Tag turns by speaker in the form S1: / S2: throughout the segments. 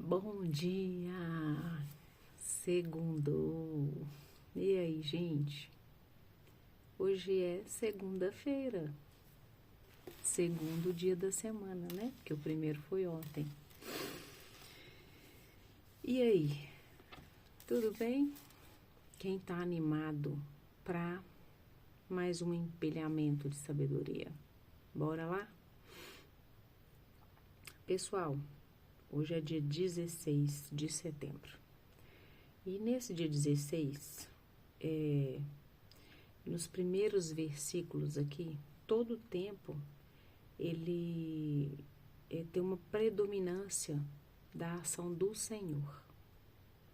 S1: Bom dia! Segundou! E aí, gente? Hoje é segunda-feira, segundo dia da semana, né? Porque o primeiro foi ontem. E aí, tudo bem? Quem tá animado para mais um empilhamento de sabedoria? Bora lá? Pessoal, hoje é dia 16 de setembro. E nesse dia 16, nos primeiros versículos aqui, todo o tempo ele tem uma predominância da ação do Senhor.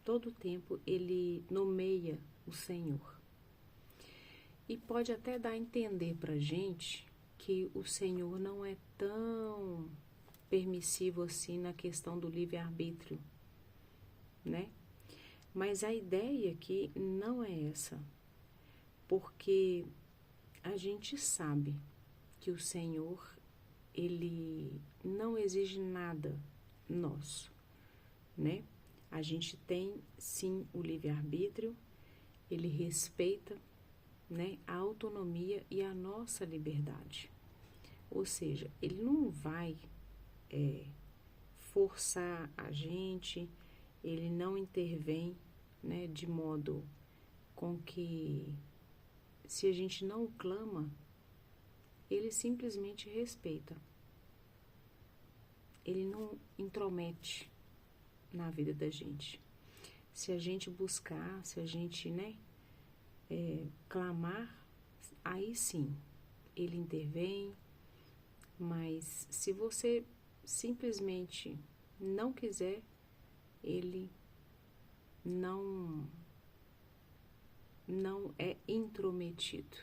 S1: Todo o tempo ele nomeia o Senhor. E pode até dar a entender pra gente que o Senhor não é tão permissivo assim na questão do livre-arbítrio, né? Mas a ideia aqui não é essa, porque a gente sabe que o Senhor, ele não exige nada nosso, né? A gente tem, sim, o livre-arbítrio, ele respeita, né, a autonomia e a nossa liberdade. Ou seja, ele não vai forçar a gente, ele não intervém, né, de modo com que, se a gente não clama, ele simplesmente respeita. Ele não intromete na vida da gente. Se a gente buscar, se a gente, né, clamar, aí sim, ele intervém, mas se você simplesmente não quiser, ele não é intrometido.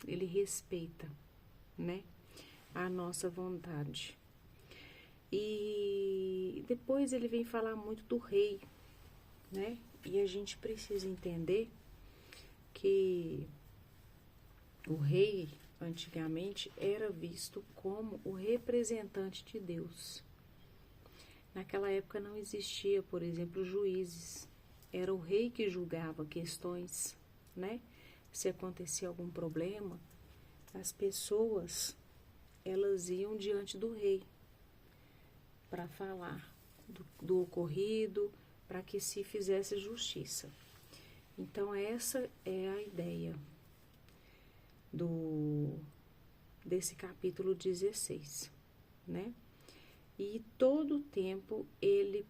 S1: Ele respeita, né, a nossa vontade. E depois ele vem falar muito do rei, né? E a gente precisa entender que o rei, antigamente, era visto como o representante de Deus. Naquela época não existia, por exemplo, juízes. Era o rei que julgava questões, né? Se acontecia algum problema, as pessoas, elas iam diante do rei para falar do ocorrido, para que se fizesse justiça. Então, essa é a ideia desse capítulo 16, né? E todo o tempo ele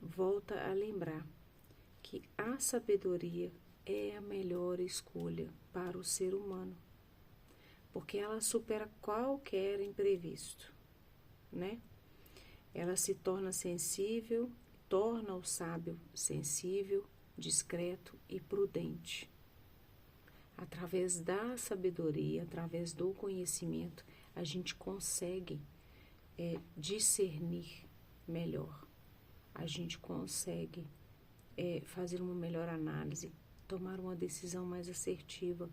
S1: volta a lembrar que a sabedoria é a melhor escolha para o ser humano, porque ela supera qualquer imprevisto, né? Ela se torna sensível, torna o sábio sensível, discreto e prudente. Através da sabedoria, através do conhecimento, a gente consegue discernir melhor. A gente consegue fazer uma melhor análise, tomar uma decisão mais assertiva.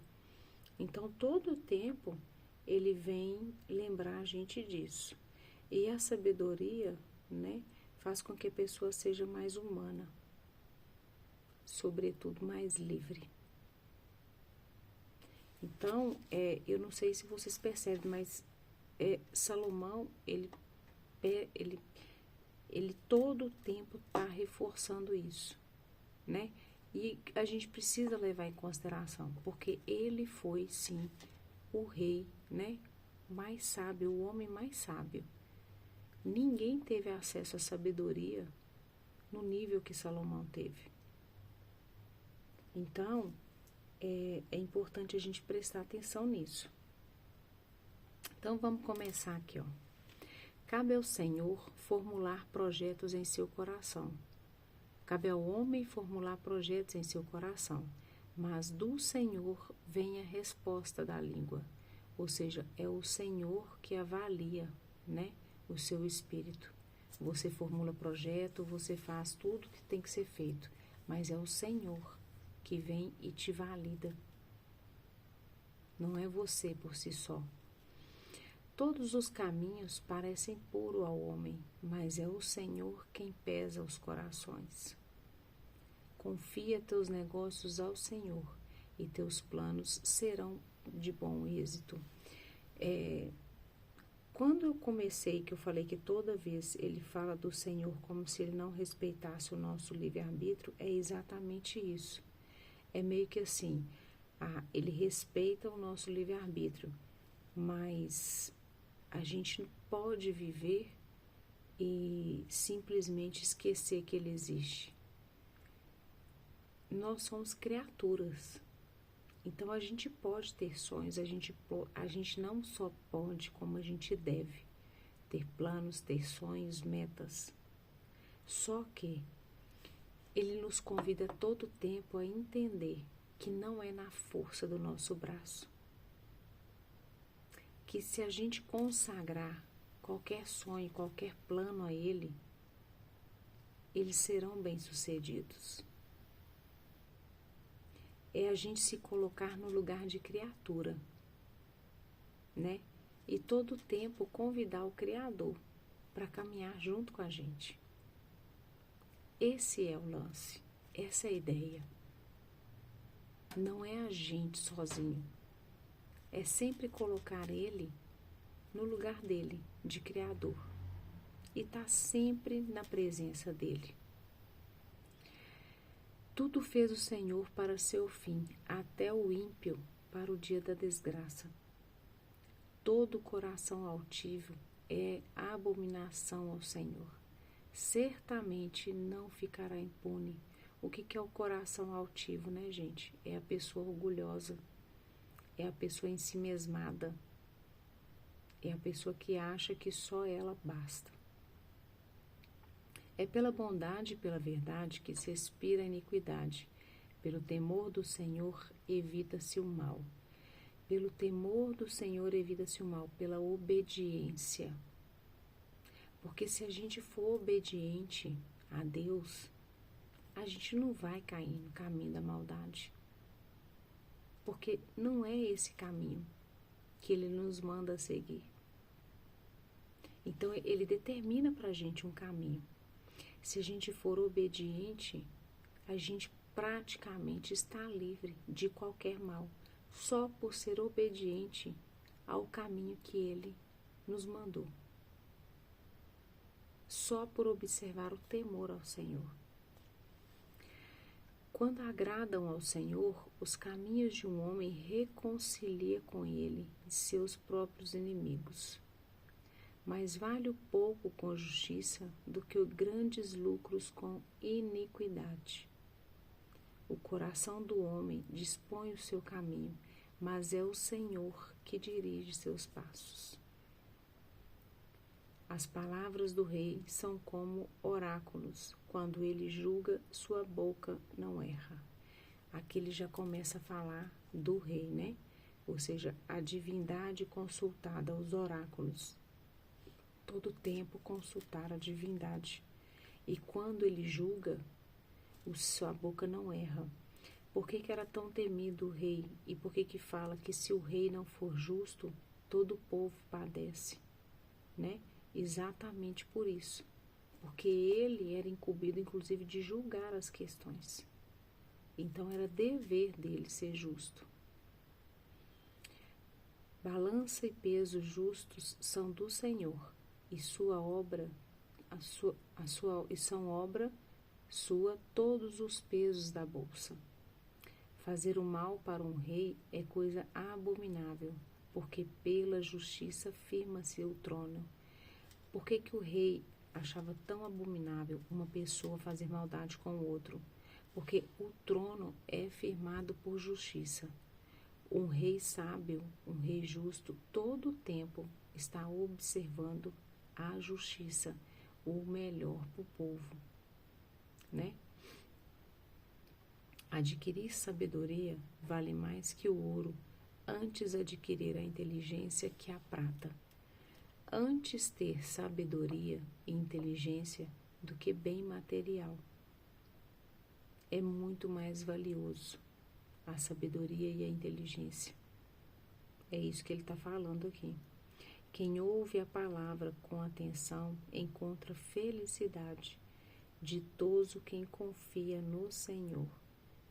S1: Então, todo o tempo, ele vem lembrar a gente disso. E a sabedoria, né, faz com que a pessoa seja mais humana, sobretudo mais livre. Então, eu não sei se vocês percebem, mas Salomão, ele todo o tempo está reforçando isso, né? E a gente precisa levar em consideração, porque ele foi, sim, o rei, né, mais sábio, o homem mais sábio. Ninguém teve acesso à sabedoria no nível que Salomão teve. Então, é importante a gente prestar atenção nisso. Então, vamos começar aqui, ó. Cabe ao Senhor formular projetos em seu coração. Cabe ao homem formular projetos em seu coração, mas do Senhor vem a resposta da língua. Ou seja, é o Senhor que avalia, né, o seu espírito. Você formula projeto, você faz tudo que tem que ser feito, mas é o Senhor que vem e te valida. Não é você por si só. Todos os caminhos parecem puros ao homem, mas é o Senhor quem pesa os corações. Confia teus negócios ao Senhor e teus planos serão de bom êxito. Quando eu comecei, que eu falei que toda vez ele fala do Senhor como se ele não respeitasse o nosso livre-arbítrio, é exatamente isso. É meio que assim, ele respeita o nosso livre-arbítrio, mas a gente não pode viver e simplesmente esquecer que ele existe. Nós somos criaturas, então a gente pode ter sonhos, a gente não só pode, como a gente deve ter planos, ter sonhos, metas. Só que ele nos convida todo o tempo a entender que não é na força do nosso braço. Que se a gente consagrar qualquer sonho, qualquer plano a ele, eles serão bem-sucedidos. É a gente se colocar no lugar de criatura, né? E todo o tempo convidar o Criador para caminhar junto com a gente. Esse é o lance, essa é a ideia. Não é a gente sozinho. É sempre colocar ele no lugar dele, de Criador. E estar sempre na presença dele. Tudo fez o Senhor para seu fim, até o ímpio para o dia da desgraça. Todo coração altivo é abominação ao Senhor. Certamente não ficará impune. O que é o coração altivo, né, gente? É a pessoa orgulhosa, é a pessoa ensimesmada, é a pessoa que acha que só ela basta. É pela bondade e pela verdade que se expira a iniquidade. Pelo temor do Senhor evita-se o mal. Pelo temor do Senhor evita-se o mal, pela obediência. Porque se a gente for obediente a Deus, a gente não vai cair no caminho da maldade. Porque não é esse caminho que Ele nos manda seguir. Então, Ele determina para a gente um caminho. Se a gente for obediente, a gente praticamente está livre de qualquer mal, só por ser obediente ao caminho que Ele nos mandou. Só por observar o temor ao Senhor. Quando agradam ao Senhor, os caminhos de um homem reconcilia com Ele e seus próprios inimigos. Mais vale o pouco com justiça do que os grandes lucros com iniquidade. O coração do homem dispõe o seu caminho, mas é o Senhor que dirige seus passos. As palavras do rei são como oráculos. Quando ele julga, sua boca não erra. Aqui ele já começa a falar do rei, né? Ou seja, a divindade consultada, os oráculos. Todo tempo consultar a divindade. E quando ele julga, sua boca não erra. Por que era tão temido o rei? E por que fala que se o rei não for justo, todo o povo padece, né? Exatamente por isso. Porque ele era incumbido, inclusive, de julgar as questões. Então, era dever dele ser justo. Balança e peso justos são do Senhor, e sua obra, e são obra sua todos os pesos da bolsa. Fazer o mal para um rei é coisa abominável, porque pela justiça firma-se o trono. Por que o rei achava tão abominável uma pessoa fazer maldade com o outro? Porque o trono é firmado por justiça. Um rei sábio, um rei justo, todo o tempo está observando a justiça, o melhor para o povo, né? Adquirir sabedoria vale mais que o ouro, antes adquirir a inteligência que a prata. Antes ter sabedoria e inteligência do que bem material. É muito mais valioso a sabedoria e a inteligência. É isso que ele está falando aqui. Quem ouve a palavra com atenção encontra felicidade. Ditoso quem confia no Senhor.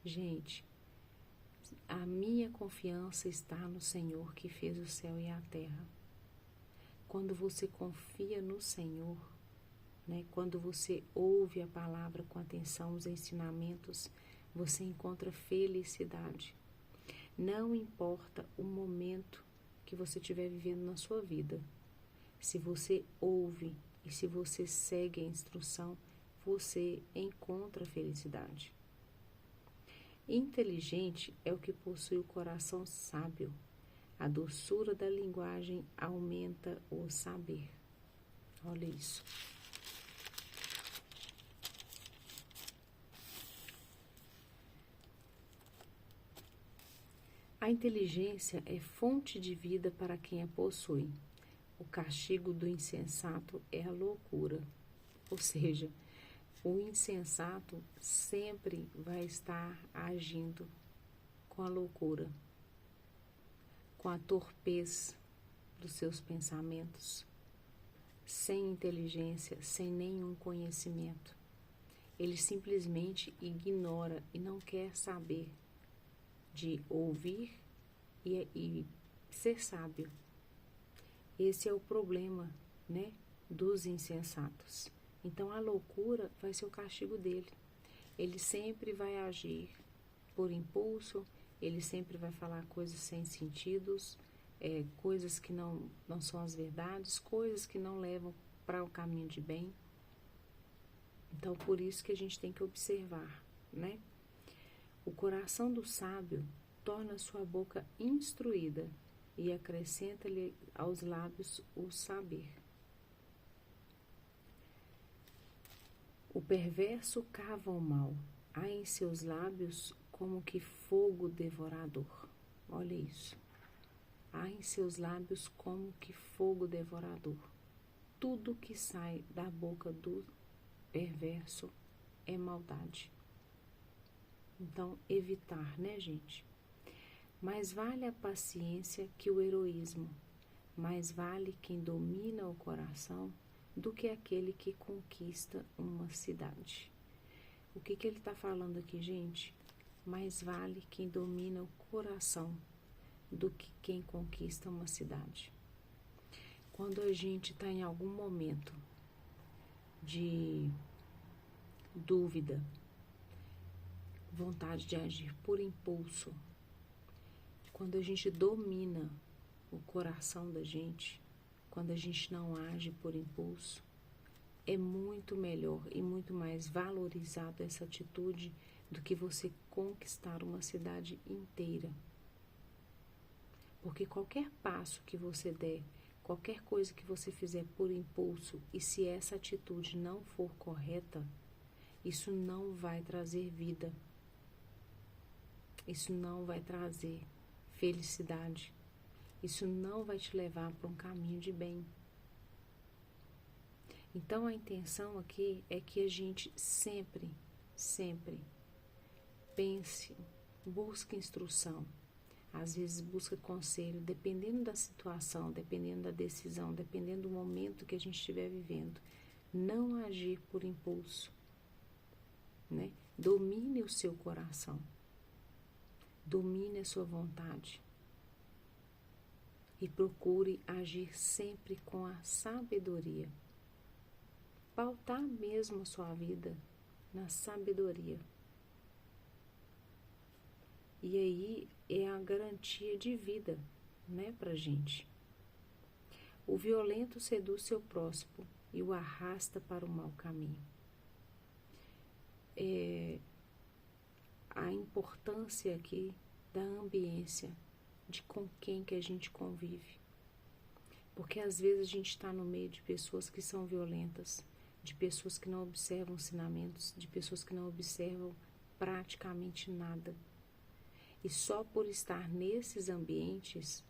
S1: Gente, a minha confiança está no Senhor que fez o céu e a terra. Quando você confia no Senhor, né, quando você ouve a palavra com atenção, os ensinamentos, você encontra felicidade. Não importa o momento que você estiver vivendo na sua vida. Se você ouve e se você segue a instrução, você encontra felicidade. Inteligente é o que possui o coração sábio. A doçura da linguagem aumenta o saber. Olha isso. A inteligência é fonte de vida para quem a possui. O castigo do insensato é a loucura. Ou seja, o insensato sempre vai estar agindo com a loucura, com a torpez dos seus pensamentos, sem inteligência, sem nenhum conhecimento. Ele simplesmente ignora e não quer saber de ouvir e ser sábio. Esse é o problema, né, dos insensatos. Então, a loucura vai ser o castigo dele. Ele sempre vai agir por impulso, ele sempre vai falar coisas sem sentidos, coisas que não são as verdades, coisas que não levam para o caminho de bem. Então, por isso que a gente tem que observar, né? O coração do sábio torna sua boca instruída e acrescenta-lhe aos lábios o saber. O perverso cava o mal, há em seus lábios como que fogo devorador. Olha isso. Há em seus lábios como que fogo devorador. Tudo que sai da boca do perverso é maldade. Então, evitar, né, gente? Mais vale a paciência que o heroísmo. Mais vale quem domina o coração do que aquele que conquista uma cidade. O que ele está falando aqui, gente? Mais vale quem domina o coração do que quem conquista uma cidade. Quando a gente está em algum momento de dúvida, vontade de agir por impulso, quando a gente domina o coração da gente, quando a gente não age por impulso, é muito melhor e muito mais valorizado essa atitude do que você conquistar uma cidade inteira. Porque qualquer passo que você der, qualquer coisa que você fizer por impulso, e se essa atitude não for correta, isso não vai trazer vida. Isso não vai trazer felicidade. Isso não vai te levar para um caminho de bem. Então, a intenção aqui é que a gente sempre pense, busque instrução. Às vezes busca conselho, dependendo da situação, dependendo da decisão, dependendo do momento que a gente estiver vivendo. Não agir por impulso, né? Domine o seu coração. Domine a sua vontade. E procure agir sempre com a sabedoria. Pautar mesmo a sua vida na sabedoria. E aí é a garantia de vida, né, pra gente. O violento seduz seu próximo e o arrasta para o mau caminho. A importância aqui da ambiência, de com quem que a gente convive. Porque às vezes a gente está no meio de pessoas que são violentas, de pessoas que não observam ensinamentos, de pessoas que não observam praticamente nada. E só por estar nesses ambientes,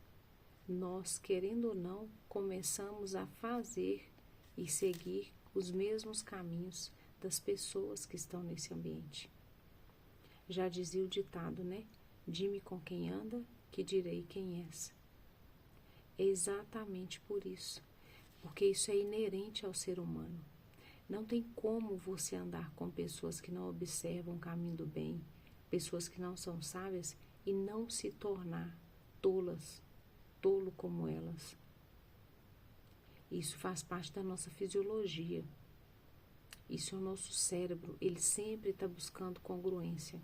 S1: nós, querendo ou não, começamos a fazer e seguir os mesmos caminhos das pessoas que estão nesse ambiente. Já dizia o ditado, né? Dime com quem anda, que direi quem és. É exatamente por isso. Porque isso é inerente ao ser humano. Não tem como você andar com pessoas que não observam o caminho do bem, pessoas que não são sábias e não se tornar tolas, tolo como elas. Isso faz parte da nossa fisiologia. Isso é o nosso cérebro, ele sempre está buscando congruência.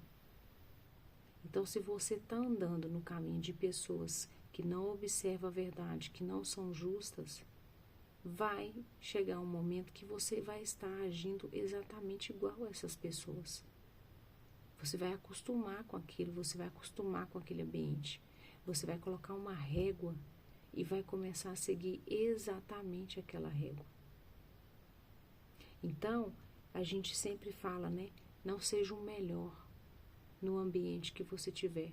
S1: Então, se você está andando no caminho de pessoas que não observam a verdade, que não são justas, vai chegar um momento que você vai estar agindo exatamente igual a essas pessoas. Você vai acostumar com aquilo, você vai acostumar com aquele ambiente. Você vai colocar uma régua e vai começar a seguir exatamente aquela régua. Então, a gente sempre fala, né? Não seja o melhor no ambiente que você tiver.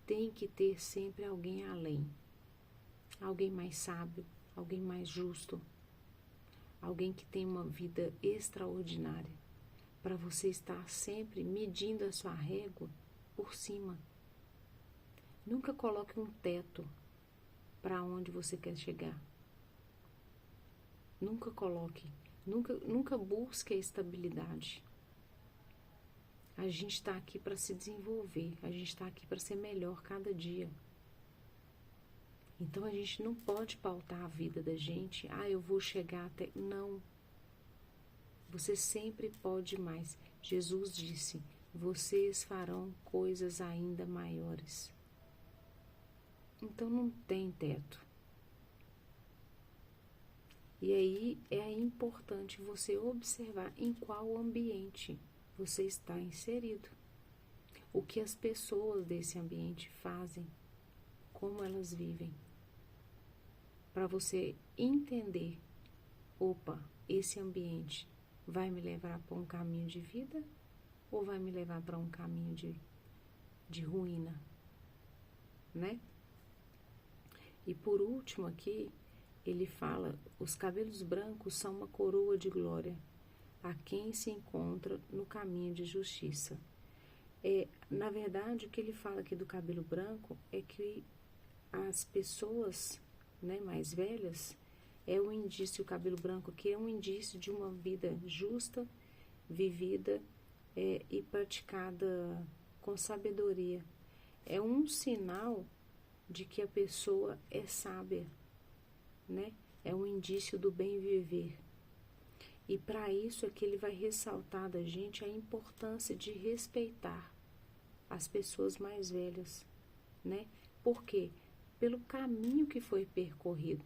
S1: Tem que ter sempre alguém além. Alguém mais sábio, alguém mais justo. Alguém que tem uma vida extraordinária. Para você estar sempre medindo a sua régua por cima. Nunca coloque um teto para onde você quer chegar. Nunca coloque. Nunca busque a estabilidade. A gente está aqui para se desenvolver, a gente está aqui para ser melhor cada dia. Então a gente não pode pautar a vida da gente, eu vou chegar até... Não. Você sempre pode mais. Jesus disse, vocês farão coisas ainda maiores. Então não tem teto. E aí é importante você observar em qual ambiente você está inserido. O que as pessoas desse ambiente fazem, como elas vivem. Para você entender, esse ambiente vai me levar para um caminho de vida ou vai me levar para um caminho de ruína, né? E por último aqui, ele fala, os cabelos brancos são uma coroa de glória a quem se encontra no caminho de justiça. Na verdade, o que ele fala aqui do cabelo branco é que as pessoas, né, mais velhas, o cabelo branco aqui é um indício de uma vida justa, vivida e praticada com sabedoria. É um sinal de que a pessoa é sábia, né? É um indício do bem viver. E para isso é que ele vai ressaltar da gente a importância de respeitar as pessoas mais velhas, né? Por quê? Pelo caminho que foi percorrido.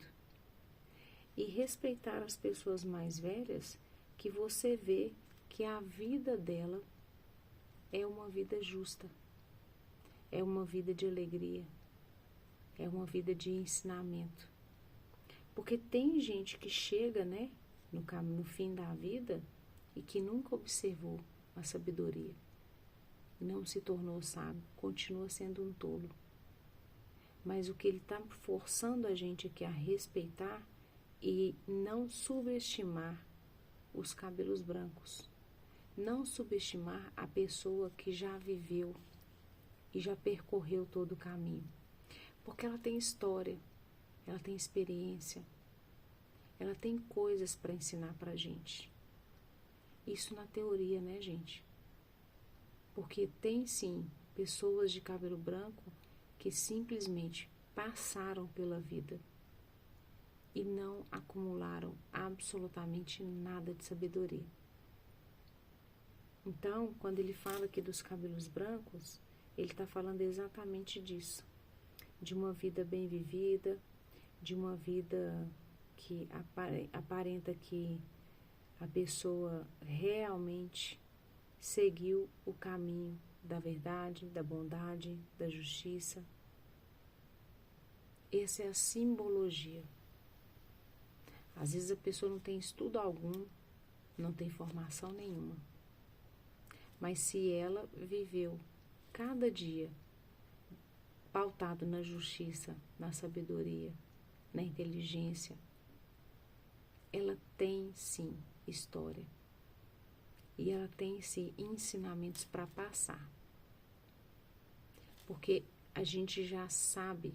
S1: E respeitar as pessoas mais velhas, que você vê que a vida dela é uma vida justa, é uma vida de alegria, é uma vida de ensinamento. Porque tem gente que chega, né, no fim da vida e que nunca observou a sabedoria. Não se tornou sábio, continua sendo um tolo. Mas o que ele está forçando a gente aqui a respeitar e não subestimar os cabelos brancos. Não subestimar a pessoa que já viveu e já percorreu todo o caminho. Porque ela tem história, ela tem experiência, ela tem coisas para ensinar para a gente. Isso na teoria, né, gente? Porque tem sim pessoas de cabelo branco que simplesmente passaram pela vida e não acumularam absolutamente nada de sabedoria. Então, quando ele fala aqui dos cabelos brancos, ele está falando exatamente disso. De uma vida bem vivida, de uma vida que aparenta que a pessoa realmente seguiu o caminho da verdade, da bondade, da justiça. Essa é a simbologia. Às vezes a pessoa não tem estudo algum, não tem formação nenhuma. Mas se ela viveu cada dia pautado na justiça, na sabedoria, na inteligência, ela tem sim história. E ela tem sim ensinamentos para passar. Porque a gente já sabe,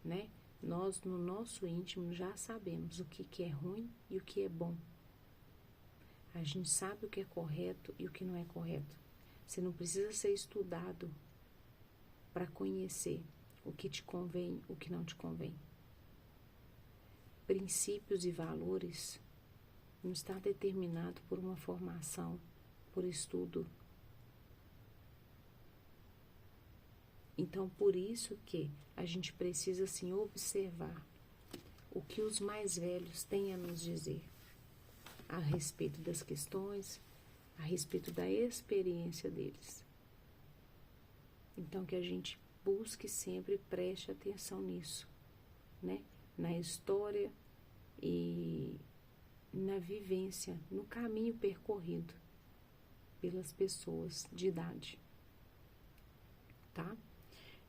S1: né, Nós, no nosso íntimo, já sabemos o que é ruim e o que é bom. A gente sabe o que é correto e o que não é correto. Você não precisa ser estudado para conhecer o que te convém, o que não te convém. Princípios e valores não está determinado por uma formação, por estudo. Então, por isso que a gente precisa, assim, observar o que os mais velhos têm a nos dizer a respeito das questões, a respeito da experiência deles. Então, que a gente busque sempre, preste atenção nisso, né? Na história e na vivência, no caminho percorrido pelas pessoas de idade, tá?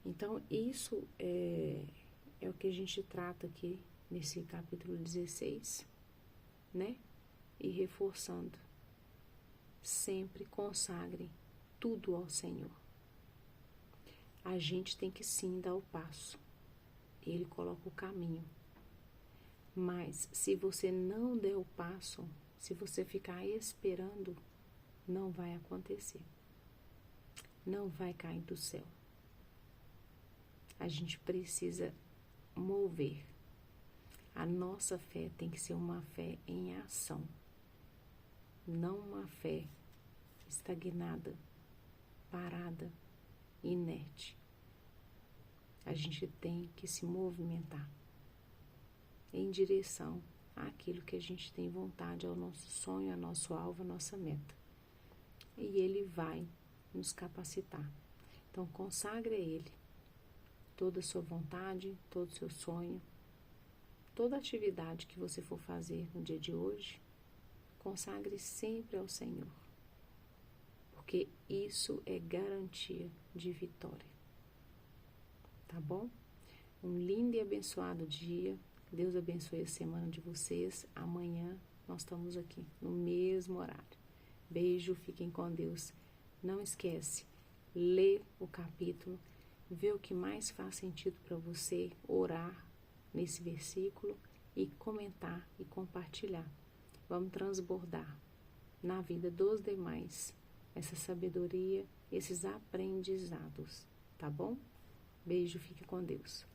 S1: Então, isso é o que a gente trata aqui nesse capítulo 16, né? E reforçando, sempre consagre tudo ao Senhor. A gente tem que sim dar o passo. Ele coloca o caminho. Mas se você não der o passo, se você ficar esperando, não vai acontecer. Não vai cair do céu. A gente precisa mover. A nossa fé tem que ser uma fé em ação. Não uma fé estagnada, parada, inerte. A gente tem que se movimentar em direção àquilo que a gente tem vontade, ao nosso sonho, ao nosso alvo, à nossa meta. E Ele vai nos capacitar. Então, consagre a Ele toda a sua vontade, todo o seu sonho, toda atividade que você for fazer no dia de hoje, consagre sempre ao Senhor, porque isso é garantia de vitória. Tá bom? Um lindo e abençoado dia. Deus abençoe a semana de vocês. Amanhã nós estamos aqui no mesmo horário. Beijo, fiquem com Deus. Não esquece, lê o capítulo, vê o que mais faz sentido para você, orar nesse versículo e comentar e compartilhar. Vamos transbordar na vida dos demais essa sabedoria, esses aprendizados, tá bom? Beijo, fique com Deus.